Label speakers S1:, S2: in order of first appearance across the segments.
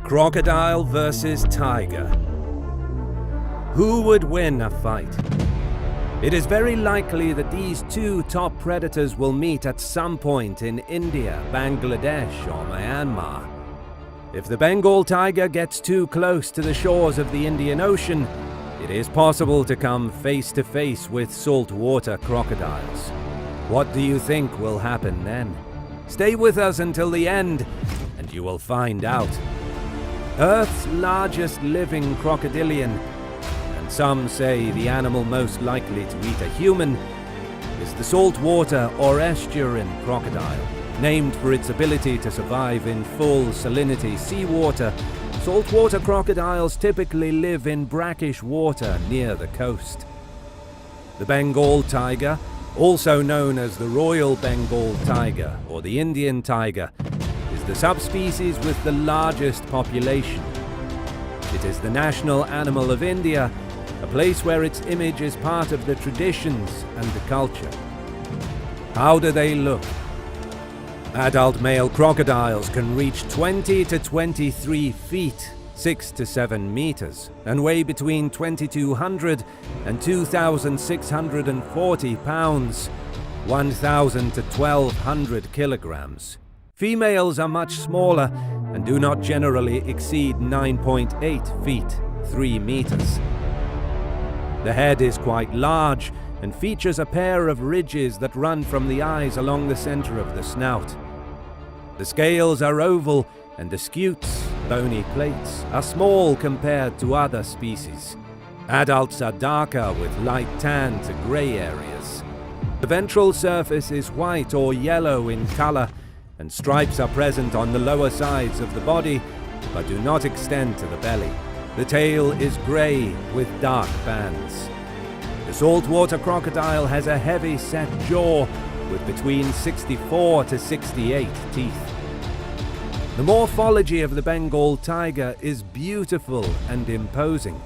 S1: Crocodile versus Tiger. Who would win a fight? It is very likely that these two top predators will meet at some point in India, Bangladesh, or Myanmar. If the Bengal tiger gets too close to the shores of the Indian Ocean, it is possible to come face to face with saltwater crocodiles. What do you think will happen then? Stay with us until the end, and you will find out. Earth's largest living crocodilian, and some say the animal most likely to eat a human, is the saltwater or estuarine crocodile. Named for its ability to survive in full salinity seawater, saltwater crocodiles typically live in brackish water near the coast. The Bengal tiger, also known as the Royal Bengal tiger or the Indian tiger, is the subspecies with the largest population. It is the national animal of India, a place where its image is part of the traditions and the culture. How do they look? Adult male crocodiles can reach 20 to 23 feet, 6 to 7 meters, and weigh between 2,200 and 2,640 pounds, 1,000 to 1,200 kilograms. Females are much smaller and do not generally exceed 9.8 feet, 3 meters. The head is quite large and features a pair of ridges that run from the eyes along the center of the snout. The scales are oval and the scutes, bony plates, are small compared to other species. Adults are darker with light tan to grey areas. The ventral surface is white or yellow in color, and stripes are present on the lower sides of the body, but do not extend to the belly. The tail is grey with dark bands. The saltwater crocodile has a heavy set jaw with between 64 to 68 teeth. The morphology of the Bengal tiger is beautiful and imposing.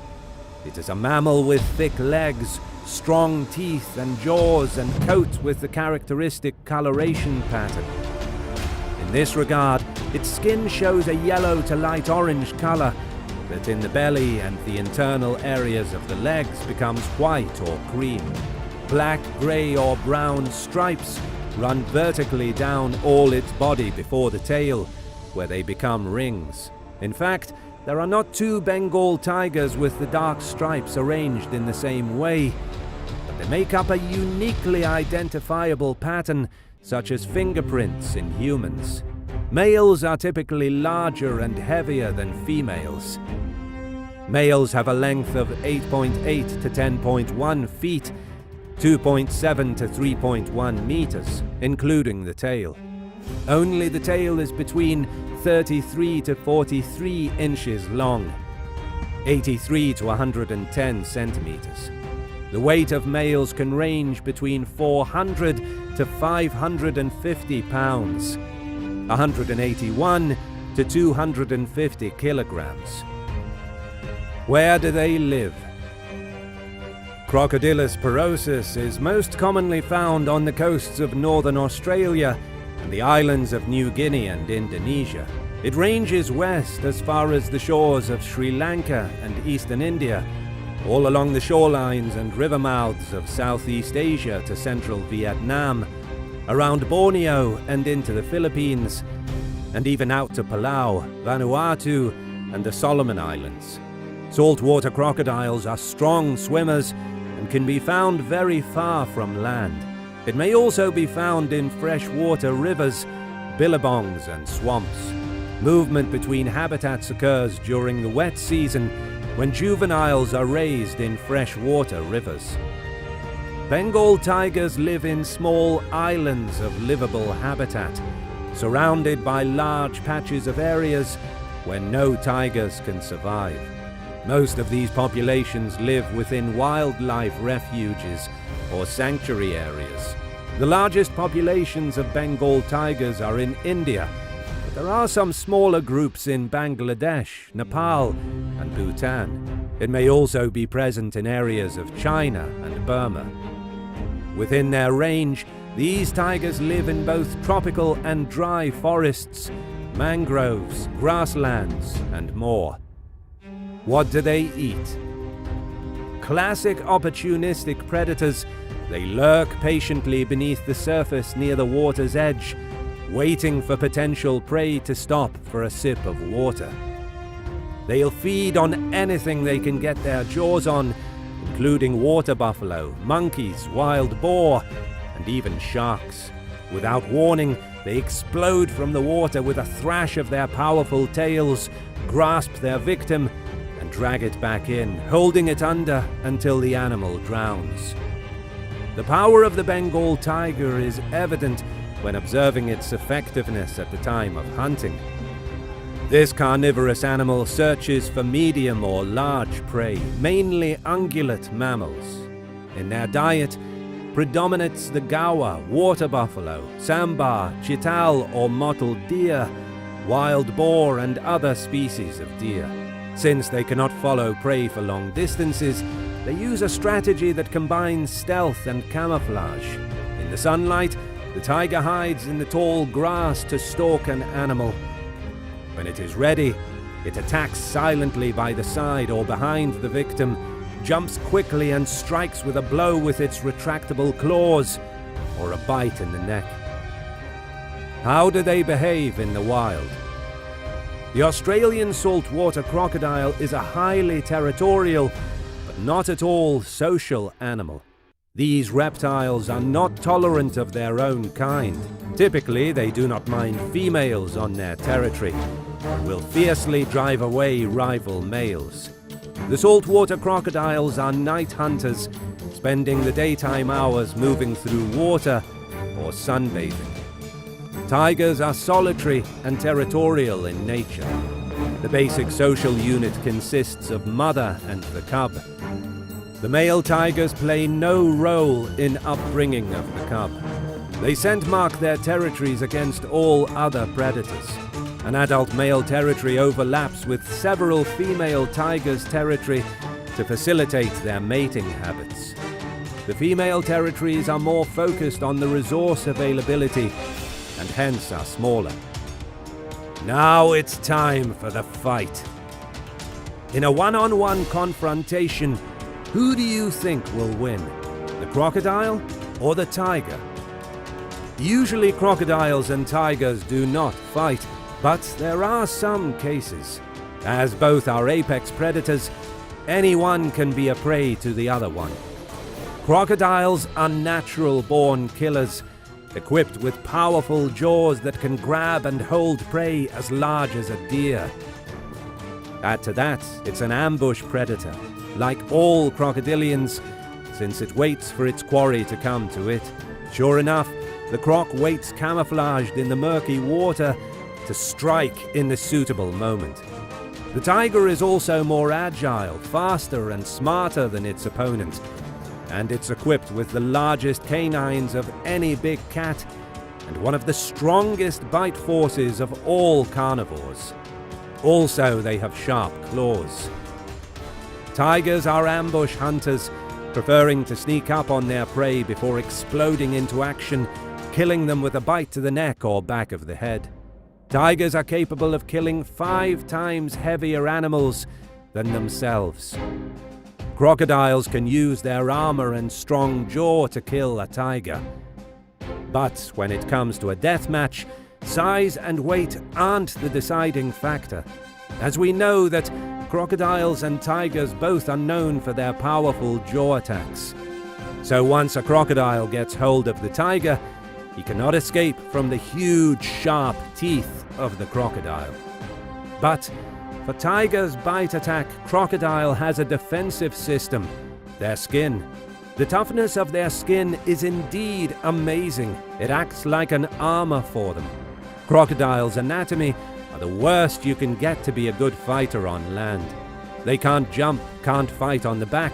S1: It is a mammal with thick legs, strong teeth and jaws, and coat with the characteristic coloration pattern. In this regard, its skin shows a yellow to light orange color, that in the belly and the internal areas of the legs becomes white or cream. Black, grey or brown stripes run vertically down all its body before the tail, where they become rings. In fact, there are not two Bengal tigers with the dark stripes arranged in the same way, but they make up a uniquely identifiable pattern, such as fingerprints in humans. Males are typically larger and heavier than females. Males have a length of 8.8 to 10.1 feet, 2.7 to 3.1 meters, including the tail. Only the tail is between 33 to 43 inches long, 83 to 110 centimeters. The weight of males can range between 400 to 550 pounds, 181 to 250 kilograms. Where do they live? Crocodilus porosus is most commonly found on the coasts of northern Australia and the islands of New Guinea and Indonesia. It ranges west as far as the shores of Sri Lanka and eastern India, all along the shorelines and river mouths of Southeast Asia to central Vietnam, around Borneo and into the Philippines, and even out to Palau, Vanuatu, and the Solomon Islands. Saltwater crocodiles are strong swimmers and can be found very far from land. It may also be found in freshwater rivers, billabongs, and swamps. Movement between habitats occurs during the wet season when juveniles are raised in freshwater rivers. Bengal tigers live in small islands of livable habitat, surrounded by large patches of areas where no tigers can survive. Most of these populations live within wildlife refuges or sanctuary areas. The largest populations of Bengal tigers are in India, but there are some smaller groups in Bangladesh, Nepal, and Bhutan. It may also be present in areas of China and Burma. Within their range, these tigers live in both tropical and dry forests, mangroves, grasslands, and more. What do they eat? Classic opportunistic predators, they lurk patiently beneath the surface near the water's edge, waiting for potential prey to stop for a sip of water. They'll feed on anything they can get their jaws on, including water buffalo, monkeys, wild boar, and even sharks. Without warning, they explode from the water with a thrash of their powerful tails, grasp their victim, and drag it back in, holding it under until the animal drowns. The power of the Bengal tiger is evident when observing its effectiveness at the time of hunting. This carnivorous animal searches for medium or large prey, mainly ungulate mammals. In their diet, predominates the gawa, water buffalo, sambar, chital or mottled deer, wild boar and other species of deer. Since they cannot follow prey for long distances, they use a strategy that combines stealth and camouflage. In the sunlight, the tiger hides in the tall grass to stalk an animal. When it is ready, it attacks silently by the side or behind the victim, jumps quickly and strikes with a blow with its retractable claws or a bite in the neck. How do they behave in the wild? The Australian saltwater crocodile is a highly territorial, but not at all social animal. These reptiles are not tolerant of their own kind. Typically, they do not mind females on their territory, and will fiercely drive away rival males. The saltwater crocodiles are night hunters, spending the daytime hours moving through water or sunbathing. Tigers are solitary and territorial in nature. The basic social unit consists of mother and the cub. The male tigers play no role in upbringing of the cub. They scent mark their territories against all other predators. An adult male territory overlaps with several female tigers' territory to facilitate their mating habits. The female territories are more focused on the resource availability and hence are smaller. Now it's time for the fight. In a one-on-one confrontation, who do you think will win? The crocodile or the tiger? Usually crocodiles and tigers do not fight, but there are some cases. As both are apex predators, anyone can be a prey to the other one. Crocodiles are natural-born killers, equipped with powerful jaws that can grab and hold prey as large as a deer. Add to that, it's an ambush predator, like all crocodilians, since it waits for its quarry to come to it. Sure enough, the croc waits camouflaged in the murky water to strike in the suitable moment. The tiger is also more agile, faster and smarter than its opponent, and it's equipped with the largest canines of any big cat and one of the strongest bite forces of all carnivores. Also, they have sharp claws. Tigers are ambush hunters, preferring to sneak up on their prey before exploding into action, killing them with a bite to the neck or back of the head. Tigers are capable of killing 5 times heavier animals than themselves. Crocodiles can use their armor and strong jaw to kill a tiger. But when it comes to a death match, size and weight aren't the deciding factor, as we know that crocodiles and tigers both are known for their powerful jaw attacks. So once a crocodile gets hold of the tiger, he cannot escape from the huge, sharp teeth of the crocodile. But for tiger's bite attack, crocodile has a defensive system: their skin. The toughness of their skin is indeed amazing. It acts like an armor for them. Crocodile's anatomy are the worst you can get to be a good fighter on land. They can't jump, can't fight on the back,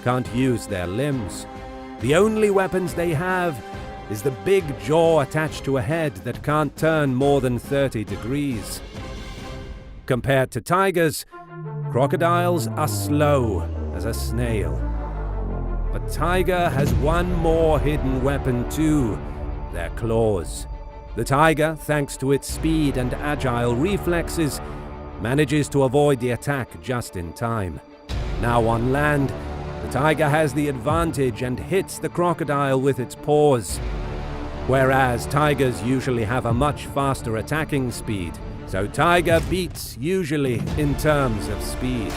S1: can't use their limbs. The only weapons they have is the big jaw attached to a head that can't turn more than 30 degrees. Compared to tigers, crocodiles are slow as a snail. But tiger has one more hidden weapon too: their claws. The tiger, thanks to its speed and agile reflexes, manages to avoid the attack just in time. Now on land, the tiger has the advantage and hits the crocodile with its paws. Whereas tigers usually have a much faster attacking speed, so tiger beats usually in terms of speed.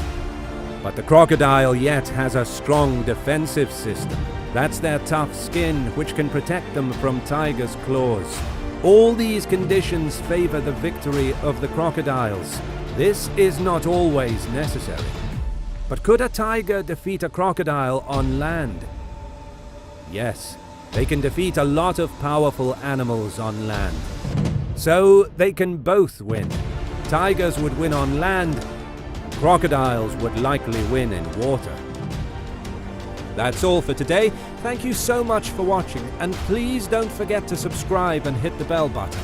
S1: But the crocodile yet has a strong defensive system. That's their tough skin, which can protect them from tiger's claws. All these conditions favor the victory of the crocodiles. This is not always necessary. But could a tiger defeat a crocodile on land? Yes, they can defeat a lot of powerful animals on land. So they can both win. Tigers would win on land, crocodiles would likely win in water. That's all for today. Thank you so much for watching, and please don't forget to subscribe and hit the bell button.